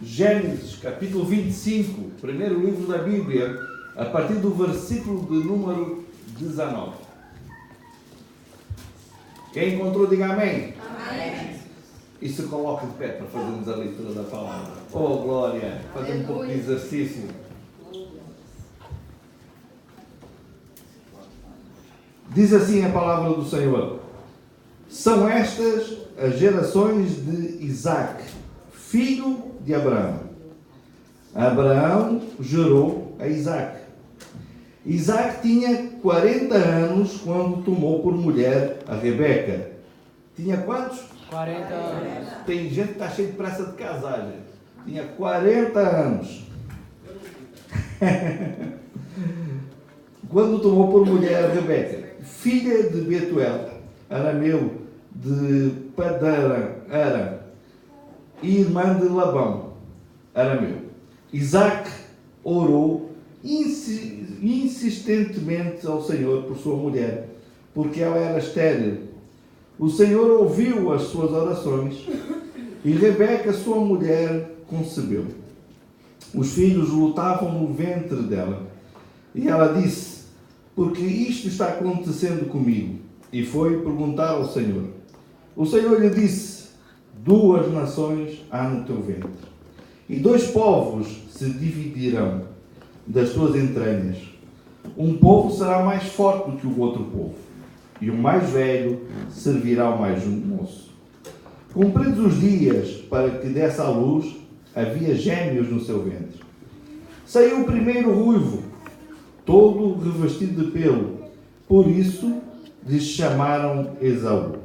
Gênesis, capítulo 25, primeiro livro da Bíblia, a partir do versículo de número 19. Quem encontrou, diga amém. Amém. E se coloca de pé para fazermos a leitura da palavra. Oh, glória! Fazer um pouco de exercício. Diz assim a palavra do Senhor: são estas as gerações de Isaque, filho de Abraão. Abraão gerou a Isaque. Isaque tinha 40 anos quando tomou por mulher a Rebeca. Tinha quantos? 40 anos. Tem gente que está cheia de pressa de casar, gente. Tinha 40 anos. Quando tomou por mulher a Rebeca, filha de Betuel, arameu de Padã-Aram, e irmã de Labão, arameu. Isaque orou insistentemente ao Senhor por sua mulher, porque ela era estéril. O Senhor ouviu as suas orações e Rebeca, sua mulher, concebeu. Os filhos lutavam no ventre dela. E ela disse: porque isto está acontecendo comigo? E foi perguntar ao Senhor. O Senhor lhe disse: 2 nações há no teu ventre, e 2 povos se dividirão das tuas entranhas. Um povo será mais forte do que o outro povo, e o mais velho servirá ao mais moço. Cumpridos os dias para que desse à luz, havia gêmeos no seu ventre. Saiu o primeiro ruivo, todo revestido de pelo, por isso lhe chamaram Esaú.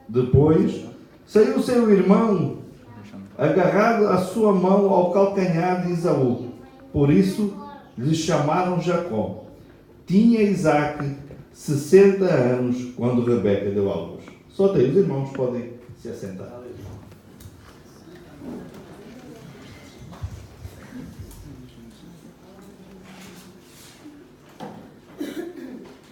Depois saiu seu irmão, agarrado a sua mão ao calcanhar de Esaú, por isso lhe chamaram Jacó. Tinha Isaque 60 anos quando Rebeca deu à luz. Só tem, os irmãos podem se assentar.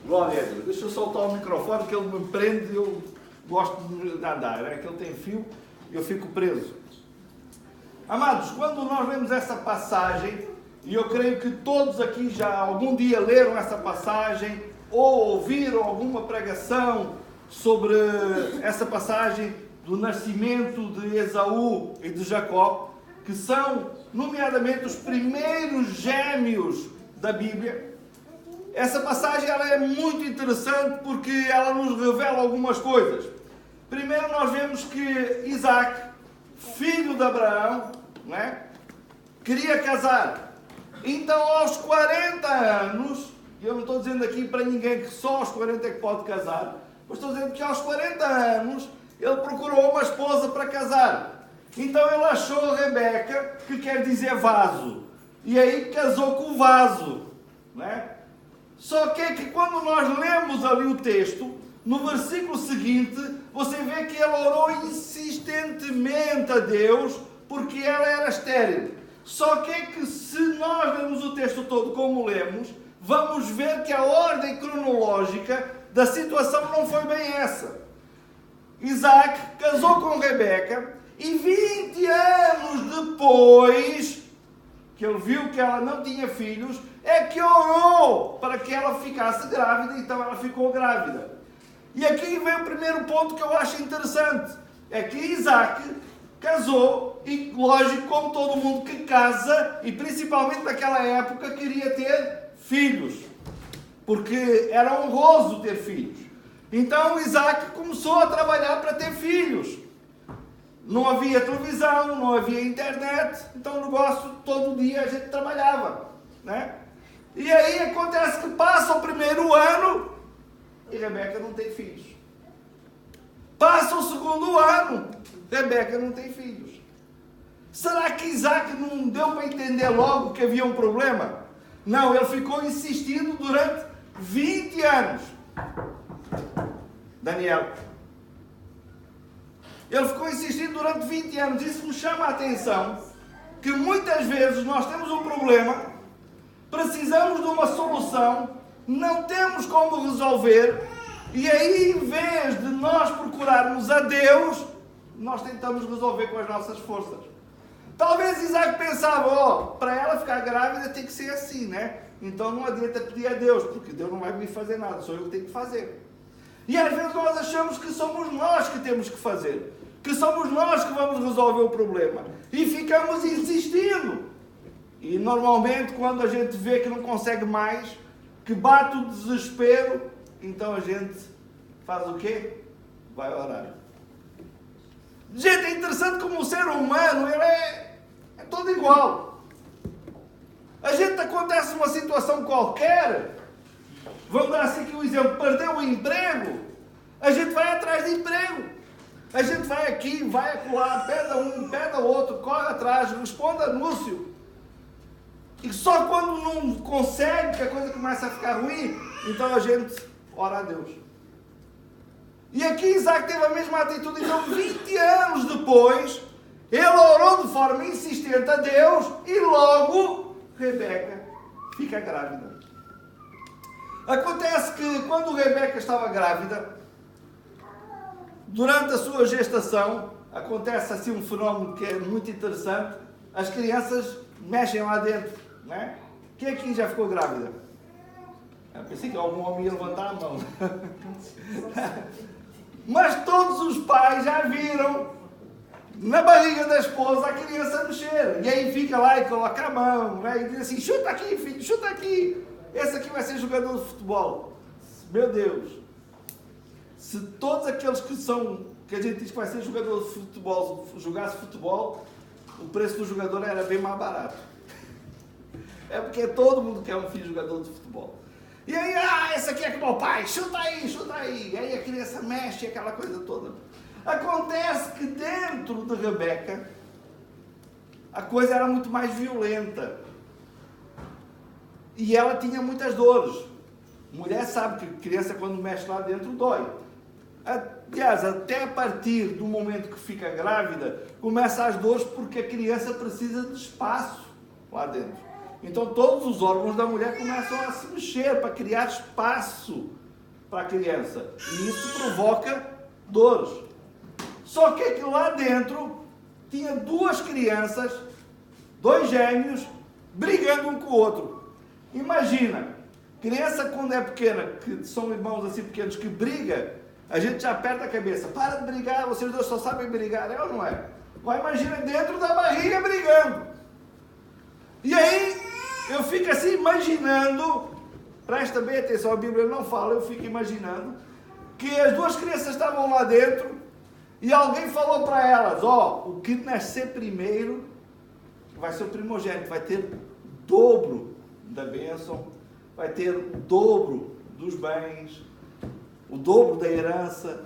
Glória a Deus. Deixa eu soltar o microfone que ele me prende e eu gosto de andar. É que ele tem fio e eu fico preso. Amados, quando nós lemos essa passagem, e eu creio que todos aqui já algum dia leram essa passagem ou ouviram alguma pregação sobre essa passagem do nascimento de Esaú e de Jacó, que são, nomeadamente, os primeiros gêmeos da Bíblia. Essa passagem ela é muito interessante porque ela nos revela algumas coisas. Primeiro nós vemos que Isaque, filho de Abraão, não é? Queria casar. Então aos 40 anos, e eu não estou dizendo aqui para ninguém que só aos 40 é que pode casar, mas estou dizendo que aos 40 anos ele procurou uma esposa para casar. Então ele achou Rebeca, que quer dizer vaso, e aí casou com o vaso, não é? Só que quando nós lemos ali o texto, no versículo seguinte, você vê que ele orou insistentemente a Deus, porque ela era estéril. Só que se nós lemos o texto todo como lemos, vamos ver que a ordem cronológica da situação não foi bem essa. Isaque casou com Rebeca e 20 anos depois, que ele viu que ela não tinha filhos, é que orou para que ela ficasse grávida, então ela ficou grávida. E aqui vem o primeiro ponto que eu acho interessante, é que Isaque casou, e lógico, como todo mundo que casa, e principalmente naquela época, queria ter filhos, porque era honroso ter filhos. Então Isaque começou a trabalhar para ter filhos. Não havia televisão, não havia internet, então o negócio, todo dia a gente trabalhava, né? E aí acontece que passa o primeiro ano e Rebeca não tem filhos. Passa o segundo ano, Rebeca não tem filhos. Será que Isaque não deu para entender logo que havia um problema? Não, ele ficou insistindo durante 20 anos. Daniel. Ele ficou insistindo durante 20 anos. Isso me chama a atenção que muitas vezes nós temos um problema, precisamos de uma solução, não temos como resolver, e aí em vez de nós procurarmos a Deus, nós tentamos resolver com as nossas forças. Talvez Isaac pensava, para ela ficar grávida tem que ser assim, né? Então não adianta pedir a Deus, porque Deus não vai me fazer nada, sou eu que tenho que fazer. E às vezes nós achamos que somos nós que temos que fazer, que somos nós que vamos resolver o problema. E ficamos insistindo. E normalmente quando a gente vê que não consegue mais, que bate o desespero, então a gente faz o quê? Vai orar. Gente, é interessante como o ser humano, ele é todo igual. A gente acontece uma situação qualquer, vamos dar assim aqui um exemplo, perdeu o emprego, a gente vai atrás de emprego. A gente vai aqui, vai acolá, pede a um, pede a outro, corre atrás, responde anúncio. E só quando não consegue, que a coisa começa a ficar ruim, então a gente ora a Deus. E aqui Isaac teve a mesma atitude, então 20 anos depois, ele orou de forma insistente a Deus e logo Rebeca fica grávida. Acontece que quando Rebeca estava grávida, durante a sua gestação, acontece assim um fenómeno que é muito interessante, as crianças mexem lá dentro, não é? Quem aqui já ficou grávida? Eu pensei que algum homem ia levantar a mão. Mas todos os pais já viram na barriga da esposa a criança mexer. E aí fica lá e coloca a mão, né? E diz assim, chuta aqui filho, chuta aqui. Esse aqui vai ser jogador de futebol. Meu Deus. Se todos aqueles que a gente diz que vai ser jogador de futebol, jogasse futebol, o preço do jogador era bem mais barato. É porque todo mundo quer um filho jogador de futebol. E aí, esse aqui é como o pai, chuta aí, chuta aí. E aí a criança mexe, aquela coisa toda. Acontece que dentro de Rebeca, a coisa era muito mais violenta. E ela tinha muitas dores. Mulher sabe que criança quando mexe lá dentro dói. Aliás, até a partir do momento que fica grávida, começam as dores porque a criança precisa de espaço lá dentro. Então todos os órgãos da mulher começam a se mexer para criar espaço para a criança. E isso provoca dores. Só que lá dentro tinha duas crianças, dois gêmeos, brigando um com o outro. Imagina, criança quando é pequena, que são irmãos assim pequenos, que briga, a gente já aperta a cabeça. Para de brigar, vocês dois só sabem brigar, é ou não é? Mas imagina dentro da barriga brigando. E aí, eu fico assim imaginando, presta bem atenção, a Bíblia não fala, eu fico imaginando, que as duas crianças estavam lá dentro e alguém falou para elas, o que nascer primeiro vai ser o primogênito, vai ter o dobro da bênção, vai ter o dobro dos bens, o dobro da herança,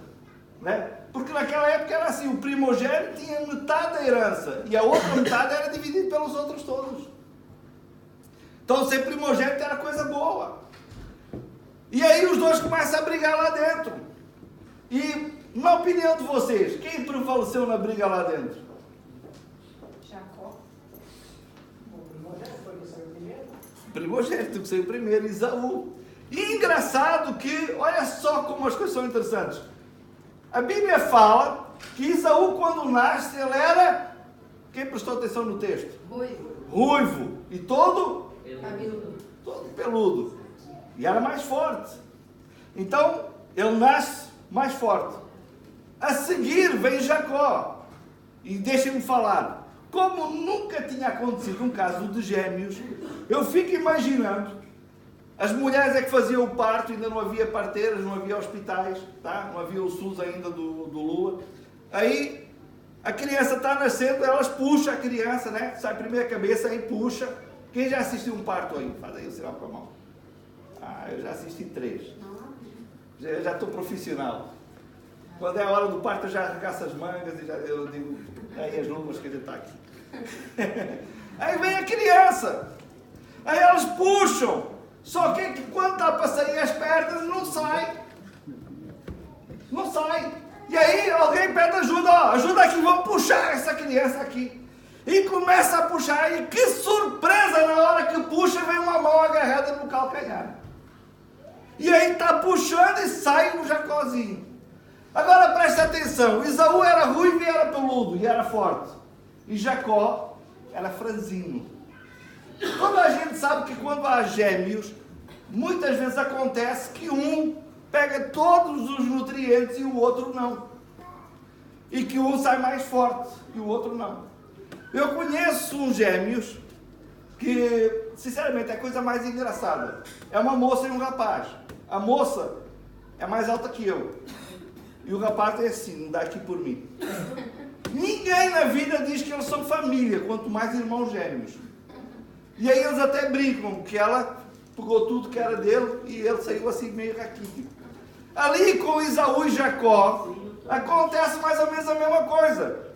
né? Porque naquela época era assim, o primogênito tinha metade da herança e a outra metade era dividida pelos outros todos. Então ser primogênito era coisa boa. E aí os dois começam a brigar lá dentro. E, na opinião de vocês, quem prevaleceu na briga lá dentro? Jacó. O primogênito foi que saiu primeiro. O primogênito que saiu primeiro, Esaú. E engraçado que, olha só como as coisas são interessantes. A Bíblia fala que Esaú, quando nasce, ele era... Quem prestou atenção no texto? Ruivo. E todo peludo. E era mais forte. Então, ele nasce mais forte. A seguir vem Jacó. E deixem-me falar. Como nunca tinha acontecido um caso de gêmeos, eu fico imaginando. As mulheres é que faziam o parto, ainda não havia parteiras, não havia hospitais, tá? Não havia o SUS ainda do Lula. Aí, a criança está nascendo, elas puxam a criança, né? Sai primeiro a cabeça, aí puxa. Quem já assistiu um parto aí? Faz aí o sinal com a mão. Eu já assisti 3. Já estou profissional. Quando é a hora do parto, eu já arregaço as mangas e eu digo, aí as luvas que a gente está aqui. Aí vem a criança. Aí elas puxam. Só que quando está para sair as pernas, não sai. Não sai. E aí alguém pede ajuda. Ajuda aqui, vamos puxar essa criança aqui. E começa a puxar, e que surpresa, na hora que puxa, vem uma mão agarrada no calcanhar. E aí está puxando e sai um Jacózinho. Agora preste atenção, Esaú era ruivo e era peludo, e era forte. E Jacó era franzino. Quando a gente sabe que quando há gêmeos, muitas vezes acontece que um pega todos os nutrientes e o outro não. E que um sai mais forte e o outro não. Eu conheço uns gêmeos que, sinceramente, é a coisa mais engraçada. É uma moça e um rapaz. A moça é mais alta que eu. E o rapaz é assim, não dá aqui por mim. Ninguém na vida diz que eles são família, quanto mais irmãos gêmeos. E aí eles até brincam que ela pegou tudo que era dele e ele saiu assim meio raquítico. Ali com Esaú e Jacó, acontece mais ou menos a mesma coisa.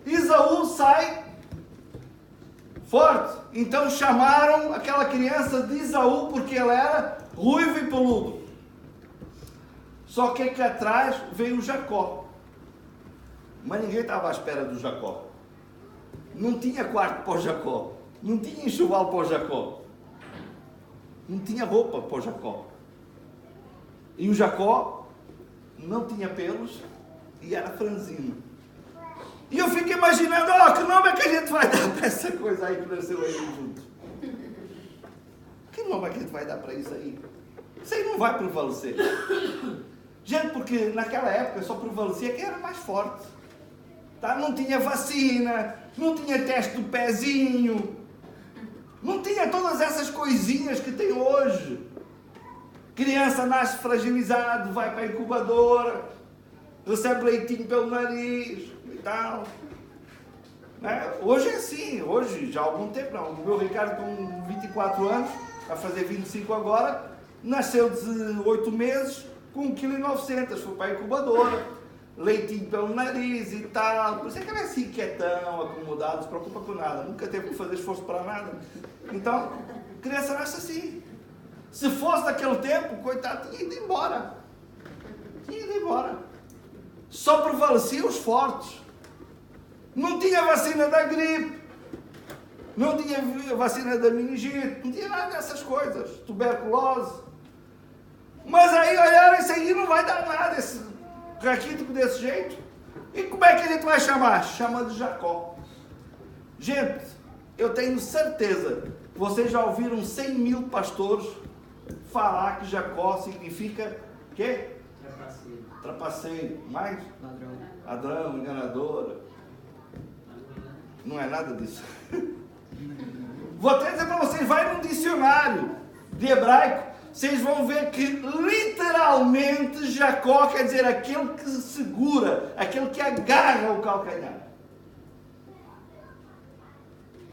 Esaú sai forte. Então chamaram aquela criança de Esaú porque ela era ruiva e peludo. Só que aqui atrás veio o Jacó. Mas ninguém estava à espera do Jacó. Não tinha quarto para o Jacó. Não tinha enxoval para o Jacó. Não tinha roupa para o Jacó. E o Jacó não tinha pelos e era franzino. E eu fico imaginando, que nome é que a gente vai dar para essa coisa aí que nasceu aí junto? Que nome é que a gente vai dar para isso aí? Isso aí não vai prevalecer. Gente, porque naquela época só prevalecia quem era mais forte. Tá? Não tinha vacina, não tinha teste do pezinho, não tinha todas essas coisinhas que tem hoje. Criança nasce fragilizado, vai para a incubadora, recebe leitinho pelo nariz e tal. Né? Hoje é assim, hoje já há algum tempo não. O meu Ricardo com 24 anos, vai fazer 25 agora, nasceu de 8 meses com 1,9 kg, foi para a incubadora, leitinho pelo nariz e tal. Por isso é que ele é assim, quietão, acomodado, não se preocupa com nada, nunca teve que fazer esforço para nada. Então, criança nasce assim. Se fosse daquele tempo, coitado, tinha ido embora. Tinha ido embora. Só prevaleciam os fortes. Não tinha vacina da gripe. Não tinha vacina da meningite. Não tinha nada dessas coisas. Tuberculose. Mas aí, olharam, isso aí não vai dar nada, esse raquítico desse jeito. E como é que a gente vai chamar? Chama de Jacó. Gente, eu tenho certeza que vocês já ouviram 100 mil pastores falar que Jacó significa o quê? Trapaceiro. Trapaceiro. Mais? Ladrão. Ladrão, enganadora. Não é nada disso. Vou até dizer para vocês, vai num dicionário de hebraico, vocês vão ver que literalmente Jacó quer dizer aquele que segura, aquele que agarra o calcanhar.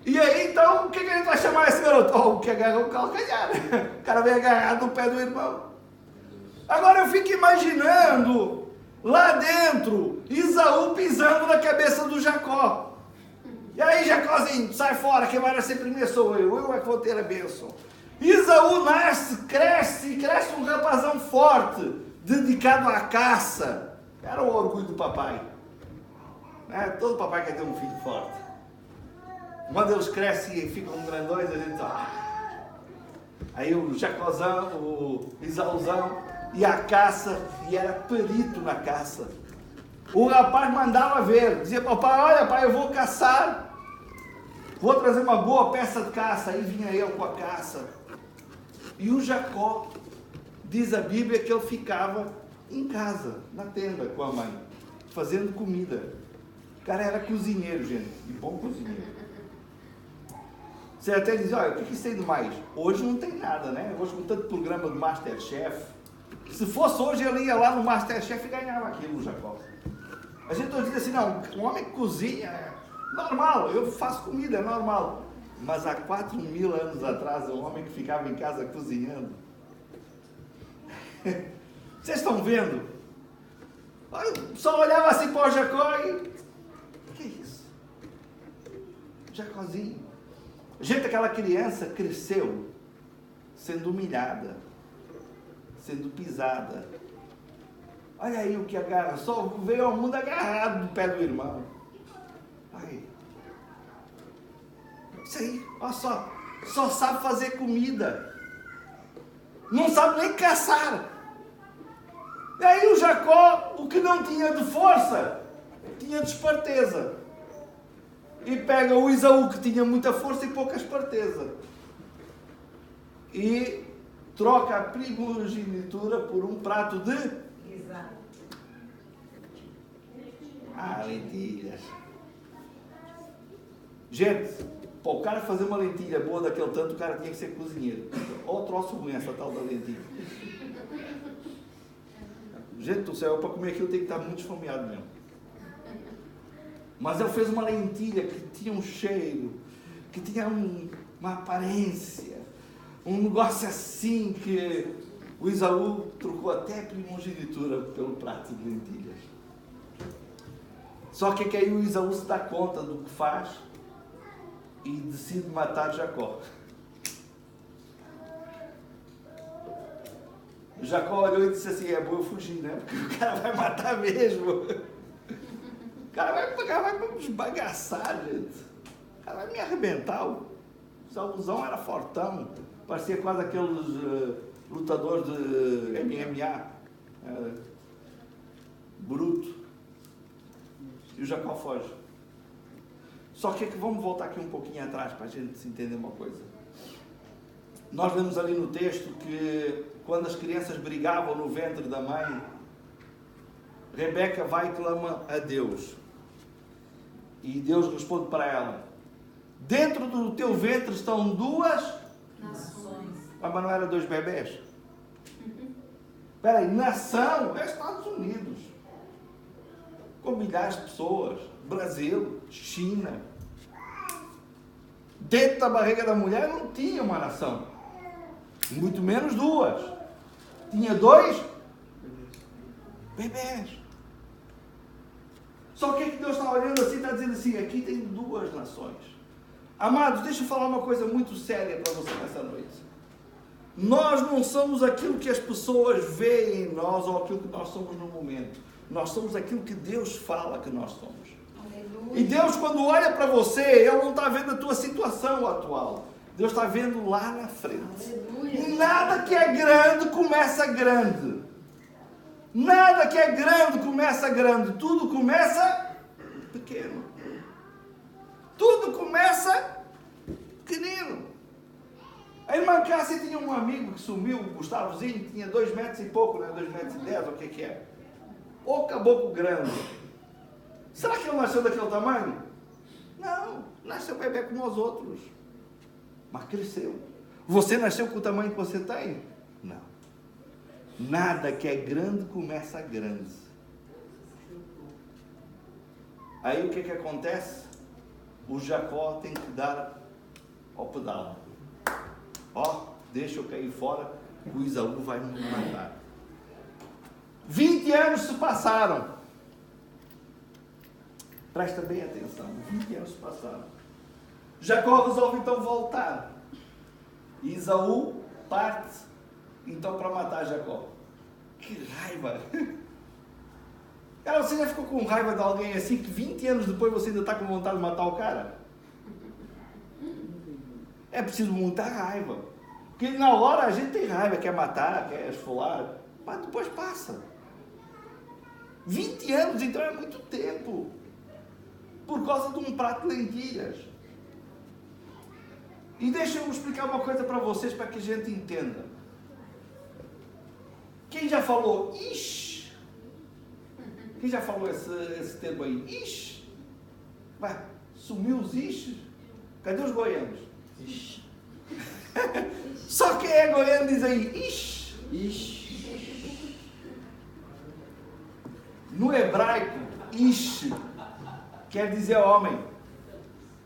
E aí, então, o que a gente vai chamar esse garoto? O que agarra o calcanhar. O cara vem agarrado no pé do irmão. Agora eu fico imaginando, lá dentro, Esaú pisando na cabeça do Jacó. E aí, Jacózinho, sai fora, quem vai nascer primeiro sou eu é que vou ter a bênção. Esaú nasce, cresce um rapazão forte, dedicado à caça. Era o orgulho do papai. Né? Todo papai quer ter um filho forte. Quando eles crescem e ficam grandões, a gente Aí o Jacózão, o Esaúzão, ia à caça e era perito na caça. O rapaz mandava ver, dizia para o pai, olha pai, eu vou caçar, vou trazer uma boa peça de caça. Aí vinha eu com a caça. E o Jacó, diz a Bíblia, que ele ficava em casa, na tenda com a mãe, fazendo comida. O cara era cozinheiro, gente, e bom cozinheiro. Você até diz, olha, o que isso tem de mais? Hoje não tem nada, né? Hoje com tanto programa do Masterchef. Se fosse hoje, ele ia lá no Masterchef e ganhava aquilo, Jacó. A gente hoje diz assim, não, um homem que cozinha é normal, eu faço comida, é normal. Mas há 4.000 anos atrás, um homem que ficava em casa cozinhando. Vocês estão vendo? Só olhava assim para o Jacó e... O que é isso? Jacózinho. Gente, aquela criança cresceu sendo humilhada, sendo pisada. Olha aí o que agarra, só veio ao mundo agarrado do pé do irmão. Aí. Isso aí, olha só sabe fazer comida. Não sabe nem caçar. E aí o Jacó, o que não tinha de força, tinha de esperteza. e pega o Esaú, que tinha muita força e pouca esperteza, e troca a primogenitura por um prato de... Exato. lentilhas. Gente, para o cara fazer uma lentilha boa daquele tanto, o cara tinha que ser cozinheiro. Ou troço ruim essa tal da lentilha. Gente do céu, para comer aquilo tem que estar muito esfomeado mesmo. Mas ele fez uma lentilha que tinha um cheiro, que tinha uma aparência, um negócio assim que o Esaú trocou até a primogenitura pelo prato de lentilhas. Só que aí o Esaú se dá conta do que faz e decide matar Jacó. Jacó olhou e disse assim: é bom eu fugir, né? Porque o cara vai matar mesmo. O cara vai me esbagaçar, gente. O cara vai me arrebentar. O Saulzão era fortão. Parecia quase aqueles lutadores de MMA. Bruto. E o Jacó foge. Só que vamos voltar aqui um pouquinho atrás para a gente se entender uma coisa. Nós vemos ali no texto que quando as crianças brigavam no ventre da mãe, Rebeca vai e clama a Deus. E Deus responde para ela: dentro do teu ventre estão duas nações. Mas não era 2 bebés? Espera aí, nação é Estados Unidos. Com milhares de pessoas. Brasil, China. Dentro da barriga da mulher não tinha uma nação. Muito menos 2. Tinha 2 bebés. Só que Deus está olhando assim, está dizendo assim: aqui tem 2 nações. Amados, deixa eu falar uma coisa muito séria para você nessa noite. Nós não somos aquilo que as pessoas veem em nós ou aquilo que nós somos no momento. Nós somos aquilo que Deus fala que nós somos. E Deus, quando olha para você, Ele não está vendo a tua situação atual. Deus está vendo lá na frente. E nada que é grande começa grande. Nada que é grande começa grande. Tudo começa pequeno. Tudo começa pequenino. A irmã Cássia tinha um amigo que sumiu, o Gustavozinho, tinha 2 metros e pouco, né? 2 metros e 10, o que é? O caboclo grande. Será que ele nasceu daquele tamanho? Não, nasceu bebê como os outros. Mas cresceu. Você nasceu com o tamanho que você tem? Não. Nada que é grande começa grande. Aí o que acontece? O Jacó tem que dar ao pedal. Deixa eu cair fora, o Esaú vai me matar. 20 anos se passaram. Presta bem atenção, 20 anos se passaram. Jacó resolve então voltar. E Esaú parte então para matar Jacó. Que raiva! Cara, você já ficou com raiva de alguém assim que 20 anos depois você ainda está com vontade de matar o cara? É preciso muita raiva. Porque na hora a gente tem raiva, quer matar, quer esfolar, mas depois passa. 20 anos então é muito tempo. Por causa de um prato de lentilhas. E deixa eu explicar uma coisa para vocês, para que a gente entenda. Quem já falou ixi? Quem já falou esse termo aí? Ixi? Vai, sumiu os ixis? Cadê os goianos? Ixi. Só quem é goiano diz aí ixi. Ixi. No hebraico, ixi quer dizer homem.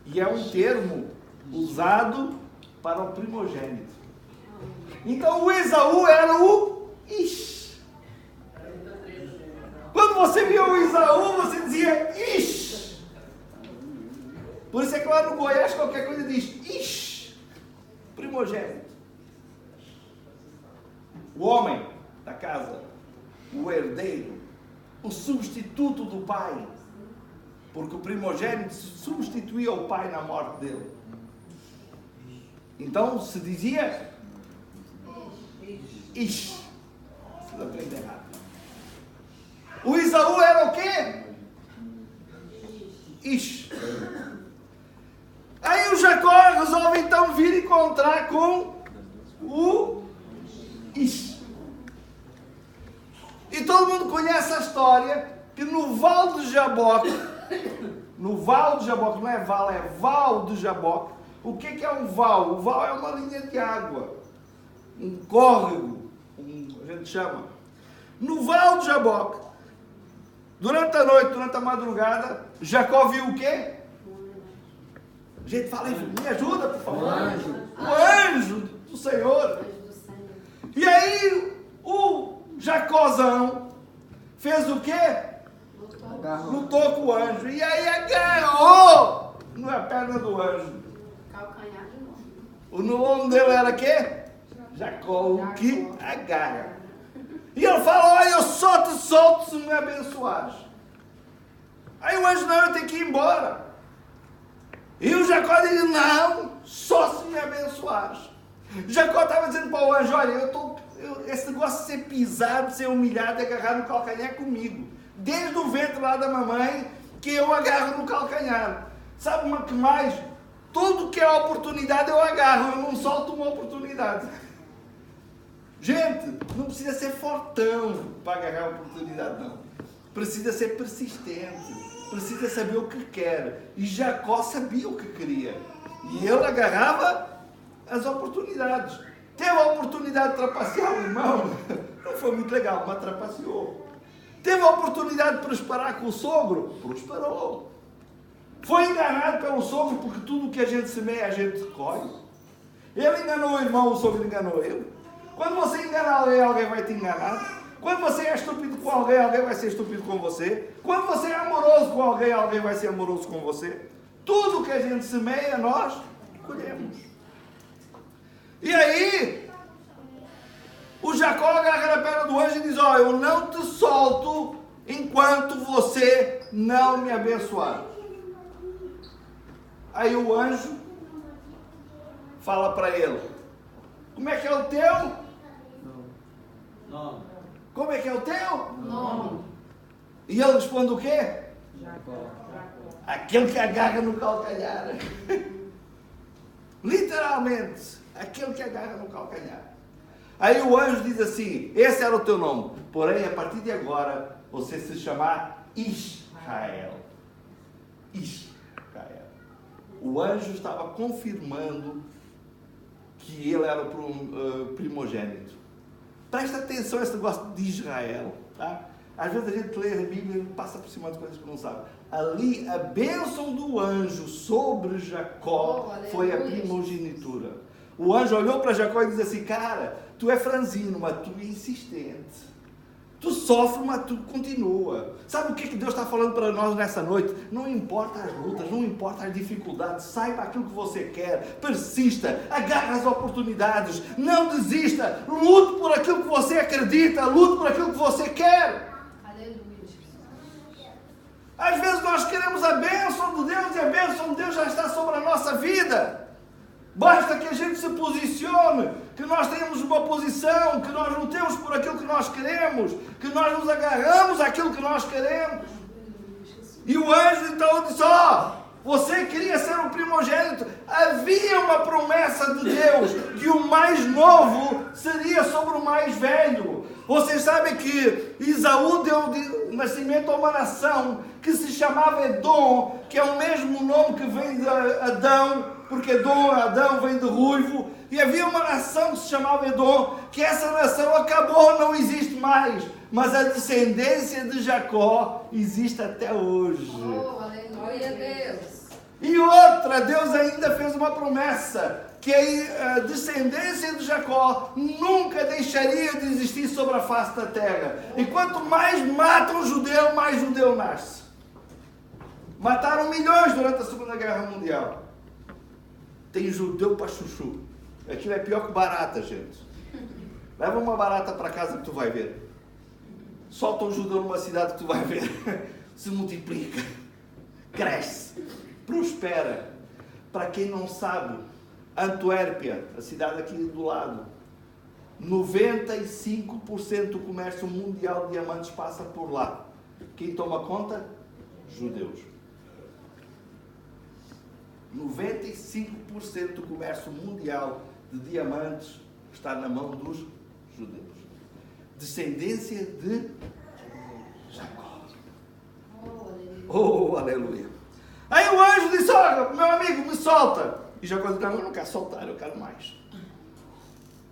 E é um termo usado para o primogênito. Então o Esaú era o Ish. Quando você via o Esaú, você dizia Ish. Por isso é que lá no Goiás qualquer coisa diz Ish. Primogênito. O homem da casa, o herdeiro, o substituto do pai. Porque o primogênito substituía o pai na morte dele. Então se dizia Ish. Vocês aprendem errado. O Esaú era o quê? Ish. resolve então vir encontrar com o Ish. E todo mundo conhece a história que no Val de Jaboque, no Val de Jaboque, não é Val, é Val de Jaboque. O que é um val? O val é uma linha de água, um córrego, a gente chama. No Val de Jaboque, durante a noite, durante a madrugada, Jacó viu o quê? Gente, fala aí, me ajuda, por favor. O anjo do Senhor. E aí, o Jacózão fez o quê? Lutou com o anjo. E aí agarrou na perna do anjo. Calcanhar de novo. O nome dele era quê? Jacó, o que agarra. E ele falou, olha, eu só te solto se me abençoares. Aí o anjo, não, eu tenho que ir embora. E o Jacó disse, não, só se me abençoares. Jacó estava dizendo para o anjo, olha, esse negócio de ser pisado, de ser humilhado, de agarrar no calcanhar é comigo. Desde o ventre lá da mamãe, que eu agarro no calcanhar. Sabe o que mais? Tudo que é oportunidade eu agarro, eu não solto uma oportunidade. Gente, não precisa ser fortão para agarrar a oportunidade, não. Precisa ser persistente. Precisa saber o que quer. E Jacó sabia o que queria. E ele agarrava as oportunidades. Teve a oportunidade de trapacear o irmão. Não foi muito legal, mas trapaceou. Teve a oportunidade de prosperar com o sogro. Prosperou. Foi enganado pelo sogro, porque tudo que a gente semeia, a gente colhe. Ele enganou o irmão, o sogro enganou ele. Quando você engana alguém, alguém vai te enganar. Quando você é estúpido com alguém, alguém vai ser estúpido com você. Quando você é amoroso com alguém, alguém vai ser amoroso com você. Tudo que a gente semeia, nós colhemos. E aí, o Jacó agarra na perna do anjo e diz, ó, eu não te solto enquanto você não me abençoar. Aí o anjo fala para ele, como é que é o teu? Nome. Como é que é o teu? Nome. E ele responde o quê? Jacó. Aquele que agarra no calcanhar. Literalmente, aquele que agarra no calcanhar. Aí o anjo diz assim, esse era o teu nome, porém a partir de agora você se chamar Israel. Israel. O anjo estava confirmando que ele era o primogênito. Presta atenção a esse negócio de Israel, tá? Às vezes a gente lê a Bíblia e passa por cima de coisas que não sabe. Ali, a bênção do anjo sobre Jacó foi a primogenitura. O anjo olhou para Jacó e disse assim, cara, tu é franzino, mas tu é insistente. Tu sofre, mas tu continua. Sabe o que Deus está falando para nós nessa noite? Não importa as lutas, não importa as dificuldades, saiba aquilo que você quer, persista, agarra as oportunidades, não desista, lute por aquilo que você acredita, lute por aquilo que você quer. Aleluia. Às vezes nós queremos a bênção de Deus e a bênção de Deus já está sobre a nossa vida. Basta que a gente se posicione, que nós tenhamos uma posição, que nós lutemos por aquilo que nós queremos, que nós nos agarramos àquilo que nós queremos. E o anjo então disse, você queria ser o primogênito. Havia uma promessa de Deus, que o mais novo seria sobre o mais velho. Vocês sabem que Esaú deu nascimento a uma nação que se chamava Edom, que é o mesmo nome que vem de Adão, porque Adão vem de ruivo, e havia uma nação que se chamava Edom, que essa nação acabou, não existe mais, mas a descendência de Jacó existe até hoje. Oh, aleluia, Deus. E outra, Deus ainda fez uma promessa, que a descendência de Jacó nunca deixaria de existir sobre a face da terra. E quanto mais matam o judeu, mais judeu nasce. Mataram milhões durante a Segunda Guerra Mundial. Tem judeu para chuchu. Aquilo é pior que barata, gente. Leva uma barata para casa que tu vai ver. Solta um judeu numa cidade que tu vai ver. Se multiplica. Cresce. Prospera. Para quem não sabe, Antuérpia, a cidade aqui do lado, 95% do comércio mundial de diamantes passa por lá. Quem toma conta? Judeus. 95% do comércio mundial de diamantes está na mão dos judeus. Descendência de Jacó. Oh, aleluia. Aí o anjo disse, olha, meu amigo, me solta. E Jacó disse, não, eu não quero soltar, eu quero mais.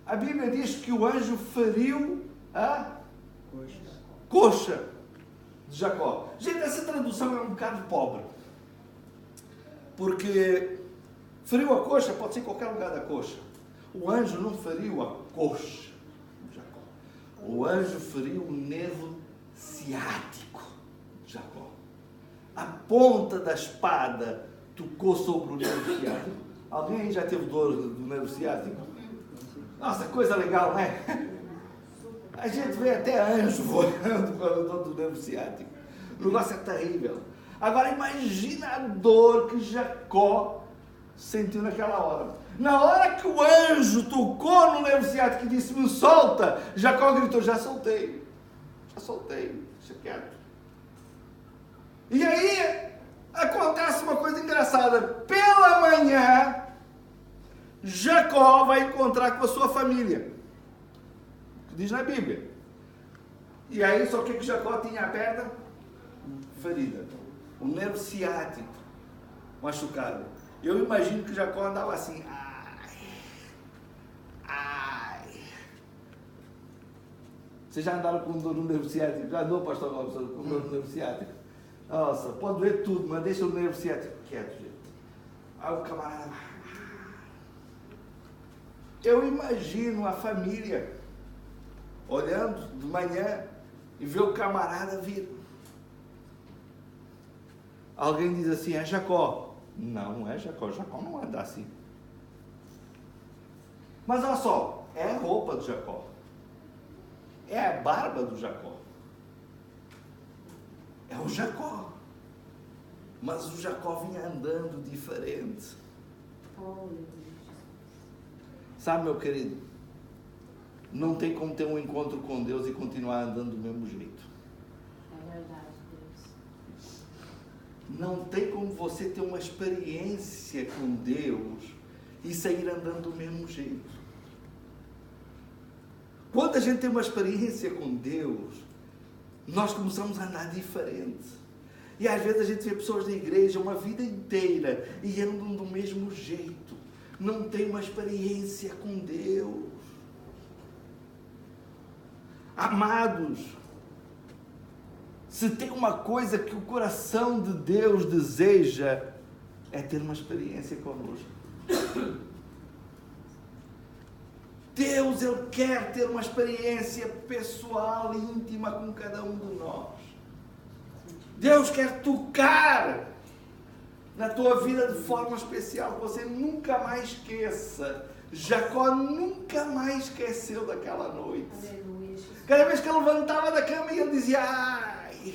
A Bíblia diz que o anjo feriu a coxa de Jacó. Gente, essa tradução é um bocado pobre. Porque feriu a coxa, pode ser em qualquer lugar da coxa. O anjo não feriu a coxa de Jacó. O anjo feriu o nervo ciático de Jacó. A ponta da espada tocou sobre o nervo ciático. Alguém aí já teve dor do nervo ciático? Nossa, coisa legal, né? A gente vê até anjo voando com a dor do nervo ciático. O negócio é terrível. Agora imagina a dor que Jacó sentiu naquela hora. Na hora que o anjo tocou no nervo ciático e disse, me solta, Jacó gritou, já soltei, deixa quieto. E aí acontece uma coisa engraçada. Pela manhã, Jacó vai encontrar com a sua família. Diz na Bíblia. E aí, só que Jacó tinha a perna ferida. O nervo ciático machucado. Eu imagino que Jacó andava assim. Ai. Vocês já andaram com dor no nervo ciático? Já andou, pastor Robson, com dor no nervo ciático? Nossa, pode doer tudo, mas deixa o nervo ciático quieto, gente. Aí o camarada... Eu imagino a família olhando de manhã e ver o camarada vir. Alguém diz assim, é Jacó. Não é Jacó, Jacó não anda assim. Mas olha só, é a roupa do Jacó. É a barba do Jacó. É o Jacó. Mas o Jacó vinha andando diferente. Sabe, meu querido, não tem como ter um encontro com Deus e continuar andando do mesmo jeito. É verdade, Deus. Não tem como você ter uma experiência com Deus e sair andando do mesmo jeito. Quando a gente tem uma experiência com Deus, nós começamos a andar diferente. E às vezes a gente vê pessoas da igreja uma vida inteira e andam do mesmo jeito. Não tem uma experiência com Deus. Amados, se tem uma coisa que o coração de Deus deseja, é ter uma experiência conosco. Deus, Ele quer ter uma experiência pessoal e íntima com cada um de nós. Deus quer tocar na tua vida de forma especial. Você nunca mais esqueça. Jacó nunca mais esqueceu daquela noite. Aleluia. Cada vez que ele levantava da cama, ele dizia, ai.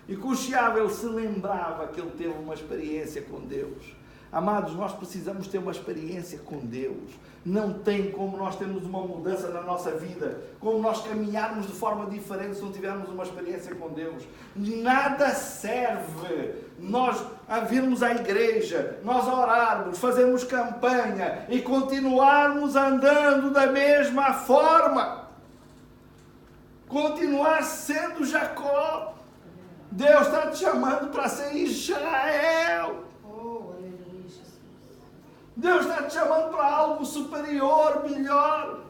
E cocheava, ele se lembrava que ele teve uma experiência com Deus. Amados, nós precisamos ter uma experiência com Deus. Não tem como nós termos uma mudança na nossa vida, como nós caminharmos de forma diferente se não tivermos uma experiência com Deus. Nada serve nós a virmos à igreja, nós a orarmos, fazermos campanha e continuarmos andando da mesma forma. Continuar sendo Jacó. Deus está te chamando para ser Israel. Deus está te chamando para algo superior, melhor.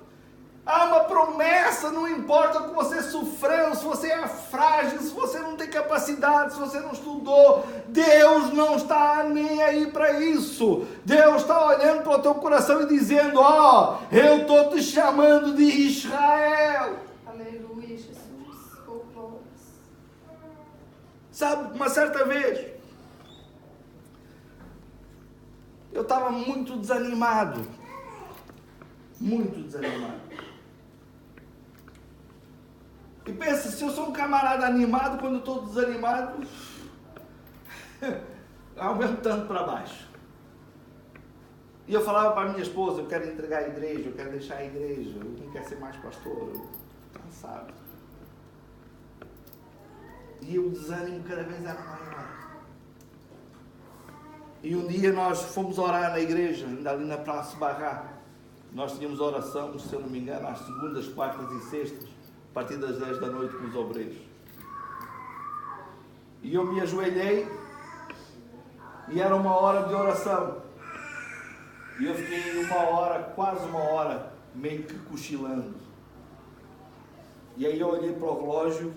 Há uma promessa, não importa o que você sofreu, se você é frágil, se você não tem capacidade, se você não estudou. Deus não está nem aí para isso. Deus está olhando para o teu coração e dizendo, ó, eu estou te chamando de Israel. Aleluia, Jesus. Sabe, uma certa vez, eu estava muito desanimado. Muito desanimado. E pensa, se eu sou um camarada animado, quando eu estou desanimado, aumento tanto para baixo. E eu falava para a minha esposa, eu quero entregar a igreja, eu quero deixar a igreja, eu não quero ser mais pastor, eu estou cansado. E o desânimo cada vez era maior. E um dia nós fomos orar na igreja, ainda ali na Praça Barra. Nós tínhamos oração, se eu não me engano, às segundas, quartas e sextas, a partir das 10 da noite com os obreiros. E eu me ajoelhei e era uma hora de oração. E eu fiquei quase uma hora, meio que cochilando. E aí eu olhei para o relógio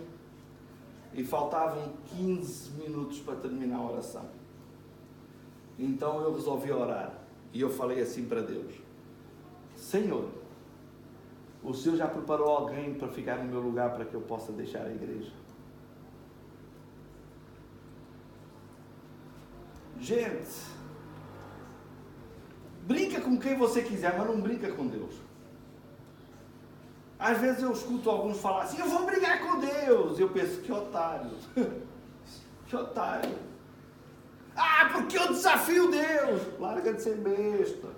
e faltavam 15 minutos para terminar a oração. Então eu resolvi orar. E eu falei assim para Deus: Senhor, o Senhor já preparou alguém para ficar no meu lugar para que eu possa deixar a igreja? Gente, brinca com quem você quiser, mas não brinca com Deus. Às vezes eu escuto alguns falar assim: eu vou brigar com Deus. Eu penso: que otário. Que otário. Ah, porque eu desafio Deus. Larga de ser besta.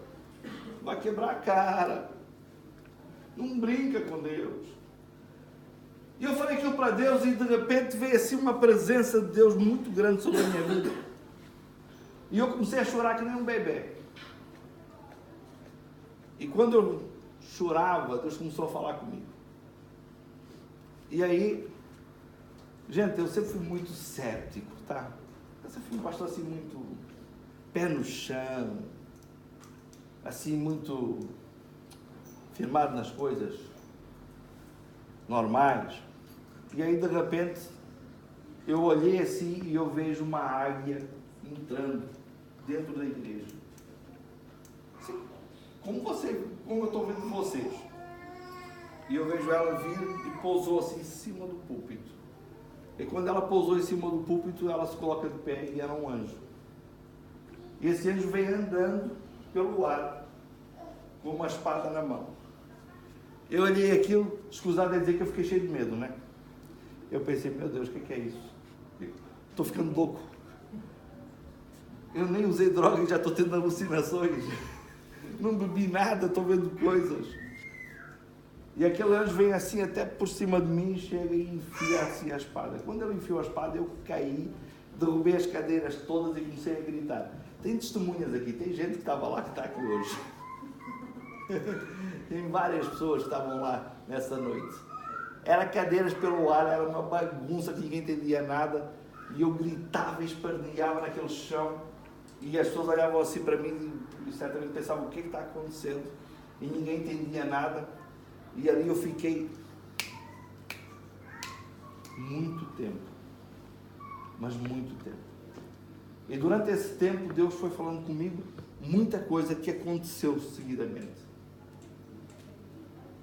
Vai quebrar a cara. Não brinca com Deus. E eu falei aquilo para Deus e de repente veio assim uma presença de Deus muito grande sobre a minha vida. E eu comecei a chorar que nem um bebê. E quando eu chorava, Deus começou a falar comigo. E aí, gente, eu sempre fui muito cético, tá? Eu sempre fui um pastor assim muito pé no chão, assim muito firmado nas coisas normais. E aí de repente eu olhei assim e eu vejo uma águia entrando dentro da igreja. Assim, como eu estou vendo vocês. E eu vejo ela vir e pousou assim em cima do púlpito. E quando ela pousou em cima do púlpito, ela se coloca de pé e era um anjo. E esse anjo veio andando pelo ar, com uma espada na mão. Eu olhei aquilo, escusado a dizer que eu fiquei cheio de medo, né? Eu pensei: meu Deus, o que é isso? Estou ficando louco. Eu nem usei droga e já estou tendo alucinações. Não bebi nada, estou vendo coisas. E aquele anjo vem assim até por cima de mim, chega e enfia assim a espada. Quando ele enfiou a espada, eu caí, derrubei as cadeiras todas e comecei a gritar. Tem testemunhas aqui, tem gente que estava lá que está aqui hoje. Tem várias pessoas que estavam lá nessa noite. Era cadeiras pelo ar, era uma bagunça que ninguém entendia nada. E eu gritava e esperneava naquele chão. E as pessoas olhavam assim para mim e certamente pensavam: o que está acontecendo? E ninguém entendia nada. E ali eu fiquei muito tempo. Mas muito tempo. E durante esse tempo Deus foi falando comigo muita coisa que aconteceu seguidamente.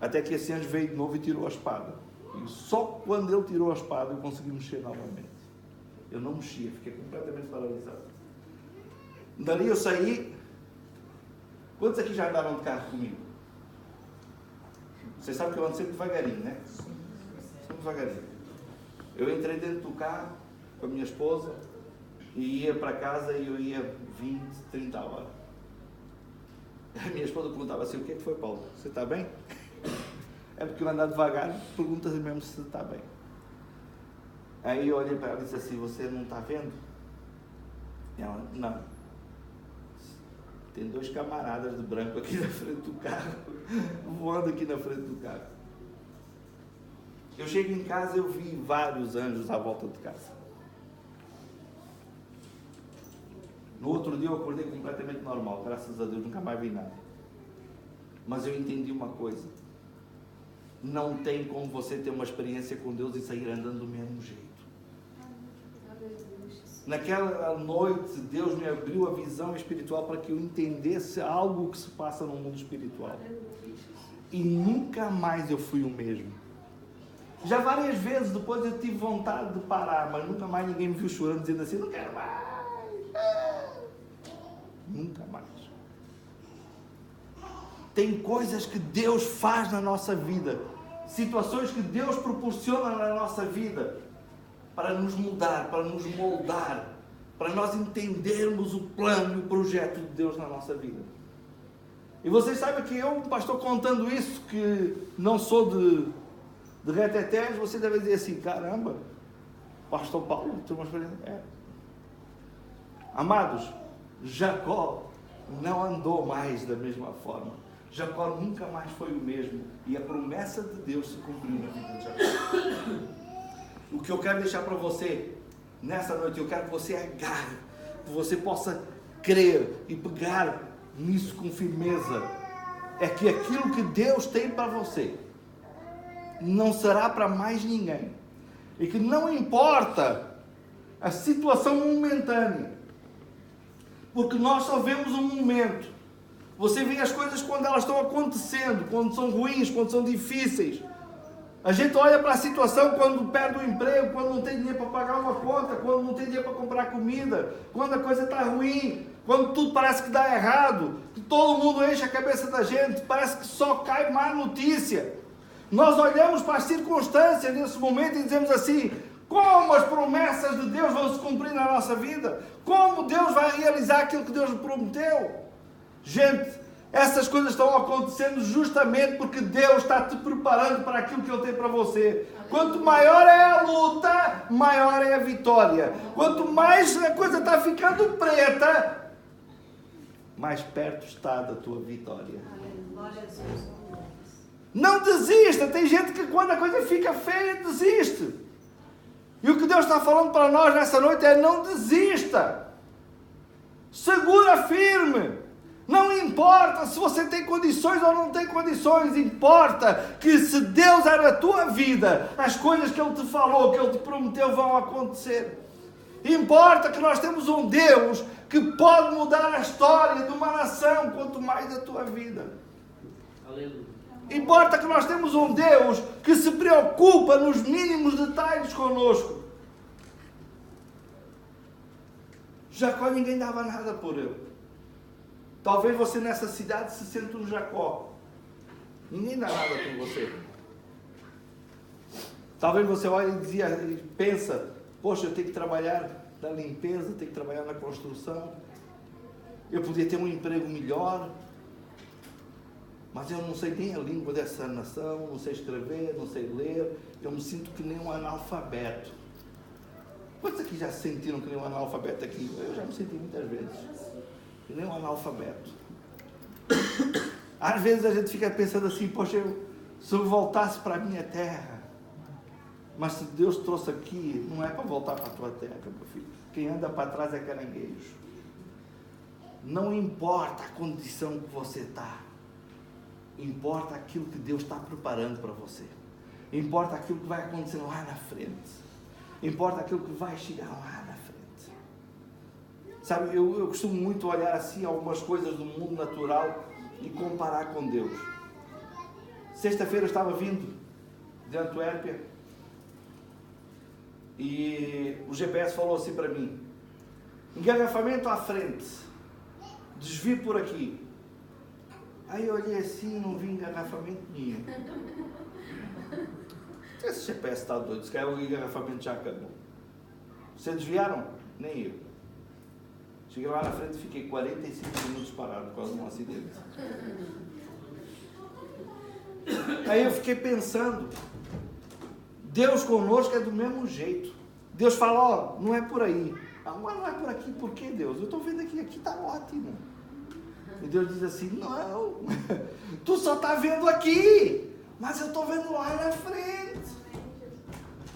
Até que esse anjo veio de novo e tirou a espada. E só quando ele tirou a espada eu consegui mexer novamente. Eu não mexia, fiquei completamente paralisado. Dali eu saí. Quantos aqui já andaram de carro comigo? Vocês sabem que eu ando sempre devagarinho, né? Sempre devagarinho. Eu entrei dentro do carro com a minha esposa e ia para casa e eu ia 20, 30 horas. A minha esposa perguntava assim: o que é que foi, Paulo? Você está bem? É porque eu andar devagar, perguntas mesmo se está bem. Aí eu olhei para ela e disse assim: você não está vendo? E ela: não. Tem dois camaradas de branco aqui na frente do carro, voando aqui na frente do carro. Eu chego em casa e eu vi vários anjos à volta de casa. No outro dia eu acordei completamente normal, graças a Deus, nunca mais vi nada. Mas eu entendi uma coisa: não tem como você ter uma experiência com Deus e sair andando do mesmo jeito. Naquela noite, Deus me abriu a visão espiritual para que eu entendesse algo que se passa no mundo espiritual. E nunca mais eu fui o mesmo. Já várias vezes depois eu tive vontade de parar, mas nunca mais ninguém me viu chorando, dizendo assim: não quero mais. Nunca mais. Tem coisas que Deus faz na nossa vida, situações que Deus proporciona na nossa vida, para nos mudar, para nos moldar, para nós entendermos o plano e o projeto de Deus na nossa vida. E vocês sabem que eu, pastor, contando isso, que não sou de retetés, você deve dizer assim: caramba, pastor Paulo, tem uma experiência. Amados, Jacó não andou mais da mesma forma. Jacó nunca mais foi o mesmo. E a promessa de Deus se cumpriu na vida de Jacó. O que eu quero deixar para você nessa noite, eu quero que você agarre, que você possa crer e pegar nisso com firmeza. É que aquilo que Deus tem para você não será para mais ninguém. E que não importa a situação momentânea. Porque nós só vemos um momento. Você vê as coisas quando elas estão acontecendo, quando são ruins, quando são difíceis. A gente olha para a situação quando perde o emprego, quando não tem dinheiro para pagar uma conta, quando não tem dinheiro para comprar comida, quando a coisa está ruim, quando tudo parece que dá errado, que todo mundo enche a cabeça da gente, parece que só cai má notícia. Nós olhamos para as circunstâncias nesse momento e dizemos assim: como as promessas de Deus vão se cumprir na nossa vida? Como Deus vai realizar aquilo que Deus prometeu? Gente, essas coisas estão acontecendo justamente porque Deus está te preparando para aquilo que Ele tem para você. Quanto maior é a luta, maior é a vitória. Quanto mais a coisa está ficando preta, mais perto está da tua vitória. Não desista. Tem gente que quando a coisa fica feia, desiste. E o que Deus está falando para nós nessa noite é: não desista. Segura firme. Não importa se você tem condições ou não tem condições, importa que se Deus é na tua vida, as coisas que Ele te falou, que Ele te prometeu vão acontecer. Importa que nós temos um Deus que pode mudar a história de uma nação, quanto mais da tua vida. Aleluia. Importa que nós temos um Deus que se preocupa nos mínimos detalhes conosco. Jacó, ninguém dava nada por ele. Talvez você nessa cidade se sinta um Jacó. Ninguém dá nada por você. Talvez você olhe e pensa: poxa, eu tenho que trabalhar na limpeza, tenho que trabalhar na construção. Eu podia ter um emprego melhor. Mas eu não sei nem a língua dessa nação, não sei escrever, não sei ler. Eu me sinto que nem um analfabeto. Quantos aqui já se sentiram que nem um analfabeto aqui? Eu já me senti muitas vezes. Que nem um analfabeto. Às vezes a gente fica pensando assim: poxa, se eu voltasse para a minha terra. Mas se Deus trouxe aqui, não é para voltar para a tua terra, meu filho. Quem anda para trás é caranguejo. Não importa a condição que você está. Importa aquilo que Deus está preparando para você. Importa aquilo que vai acontecer lá na frente. Importa aquilo que vai chegar lá na frente. Sabe, eu costumo muito olhar assim algumas coisas do mundo natural e comparar com Deus. Sexta-feira eu estava vindo de Antuérpia e o GPS falou assim para mim: engarrafamento à frente, desvie por aqui. Aí eu olhei assim, não vi engarrafamento nenhum. Esse GPS está doido, se calhar o engarrafamento já acabou. Vocês desviaram? Nem eu. Cheguei lá na frente e fiquei 45 minutos parado por causa de um acidente. Aí eu fiquei pensando, Deus conosco é do mesmo jeito. Deus fala: ó, não é por aí. Ah, mas não é por aqui, por que, Deus? Eu estou vendo aqui está ótimo. E Deus diz assim: não, tu só está vendo aqui, mas eu estou vendo lá na frente.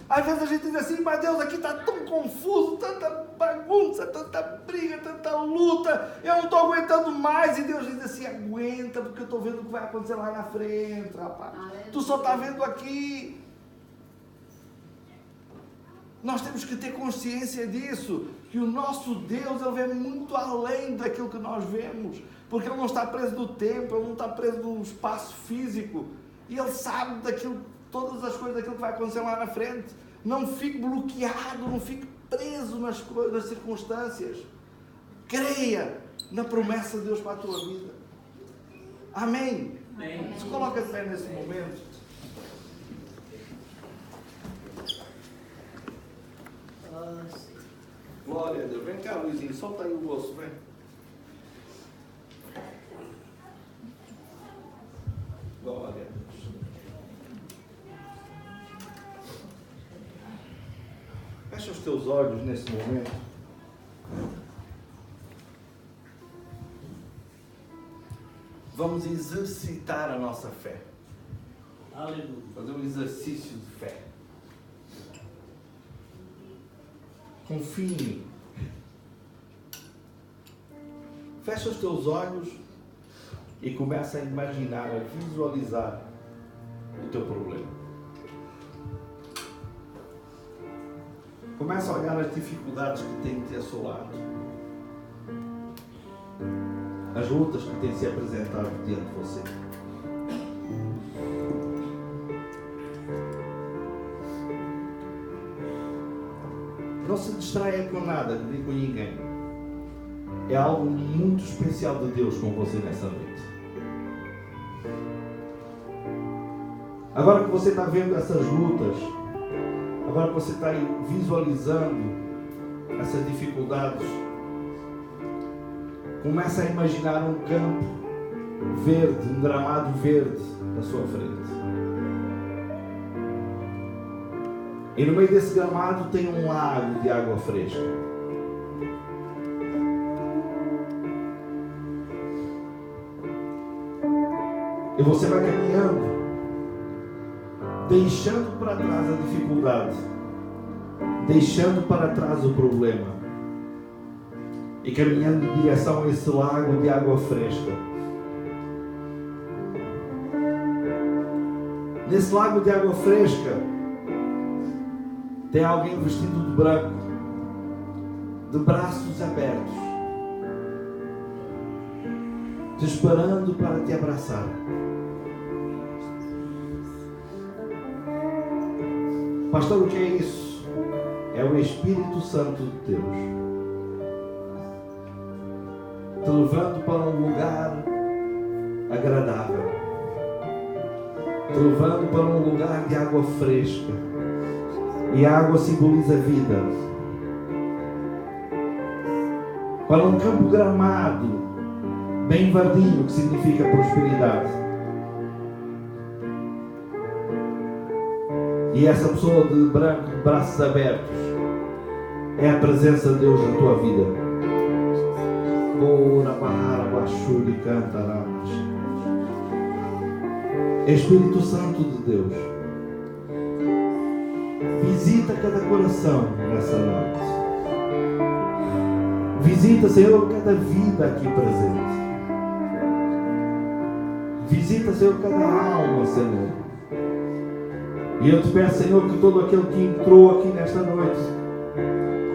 Às vezes a gente diz assim: mas Deus, aqui está tão confuso, tanta bagunça, tanta briga, tanta luta, eu não estou aguentando mais. E Deus diz assim: aguenta, porque eu estou vendo o que vai acontecer lá na frente, rapaz. Tu só está vendo aqui. Nós temos que ter consciência disso, que o nosso Deus, Ele vê muito além daquilo que nós vemos, porque Ele não está preso no tempo, Ele não está preso no espaço físico, e Ele sabe daquilo, todas as coisas daquilo que vai acontecer lá na frente. Não fique bloqueado, não fique preso nas coisas, nas circunstâncias. Creia na promessa de Deus para a tua vida. Amém? Amém. Se coloca de pé nesse momento. Glória a Deus. Vem cá, Luizinho, solta aí o osso, vem. Glória a Deus. Fecha os teus olhos nesse momento. vamos exercitar a nossa fé. Aleluia. Fazer um exercício de fé. Confie em mim. Fecha os teus olhos e começa a imaginar, a visualizar o teu problema. Começa a olhar as dificuldades que têm te assolado, as lutas que têm se apresentado diante de você. Não se distraia com nada, nem com ninguém. É algo muito especial de Deus com você nessa noite. Agora que você está vendo essas lutas, agora que você está visualizando essas dificuldades, começa a imaginar um campo verde, um gramado verde na sua frente. E no meio desse gramado tem um lago de água fresca. E você vai caminhando, deixando para trás a dificuldade, deixando para trás o problema, e caminhando em direção a esse lago de água fresca. Nesse lago de água fresca, tem alguém vestido de branco, de braços abertos, te esperando para te abraçar. Pastor, o que é isso? É o Espírito Santo de Deus te levando para um lugar agradável, te levando para um lugar de água fresca. E a água simboliza a vida. Para um campo gramado, bem verdinho, que significa prosperidade. E essa pessoa de branco, de braços abertos, é a presença de Deus na tua vida. Espírito Santo de Deus, visita cada coração nessa noite. Visita, Senhor, cada vida aqui presente. Visita, Senhor, cada alma, Senhor. E eu te peço, Senhor, que todo aquele que entrou aqui nesta noite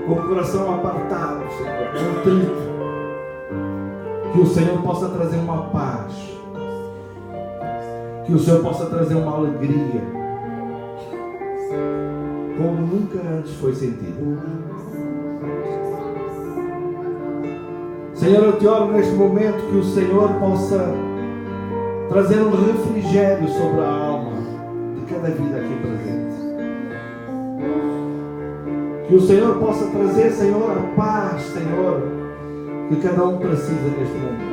com o coração apartado, Senhor, contrito, que o Senhor possa trazer uma paz, que o Senhor possa trazer uma alegria como nunca antes foi sentido. Senhor, eu te oro neste momento que o Senhor possa trazer um refrigério sobre a alma de cada vida aqui presente. Que o Senhor possa trazer, Senhor, a paz, Senhor, que cada um precisa neste momento.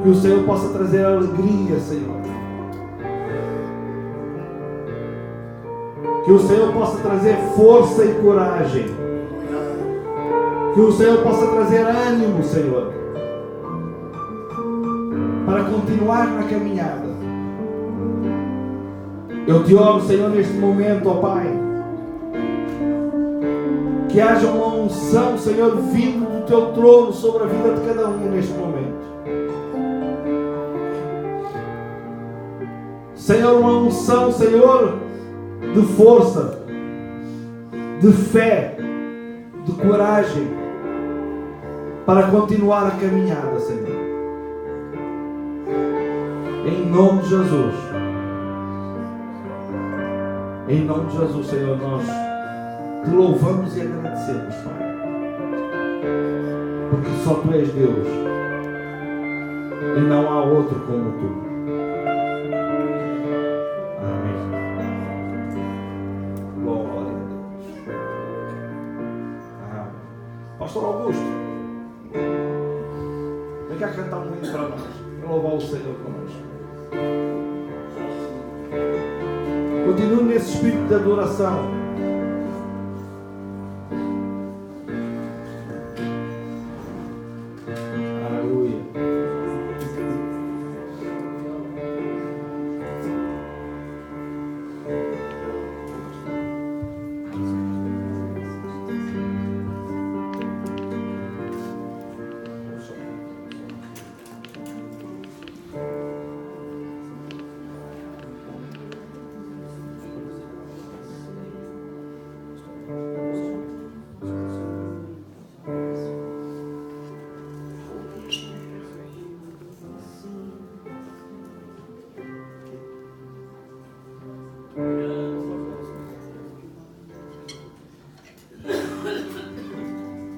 Que o Senhor possa trazer a alegria, Senhor. Que o Senhor possa trazer força e coragem. Que o Senhor possa trazer ânimo, Senhor, para continuar na caminhada. Eu te oro, Senhor, neste momento, ó Pai, que haja uma unção, Senhor, vindo do Teu trono sobre a vida de cada um neste momento. Senhor, uma unção, Senhor, de força, de fé, de coragem, para continuar a caminhada, Senhor. Em nome de Jesus. Em nome de Jesus, Senhor, nós te louvamos e agradecemos, Pai. Porque só Tu és Deus. E não há outro como Tu. Pastor Augusto, vem cá cantar um hino para nós, para louvar o Senhor conosco. Continue nesse espírito de adoração. Aleluia.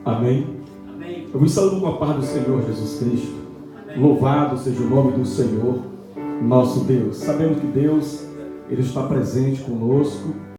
Amém? Amém. Eu vos saúdo com a paz do Senhor Jesus Cristo. Amém. Louvado seja o nome do Senhor, nosso Deus. Sabemos que Deus, Ele está presente conosco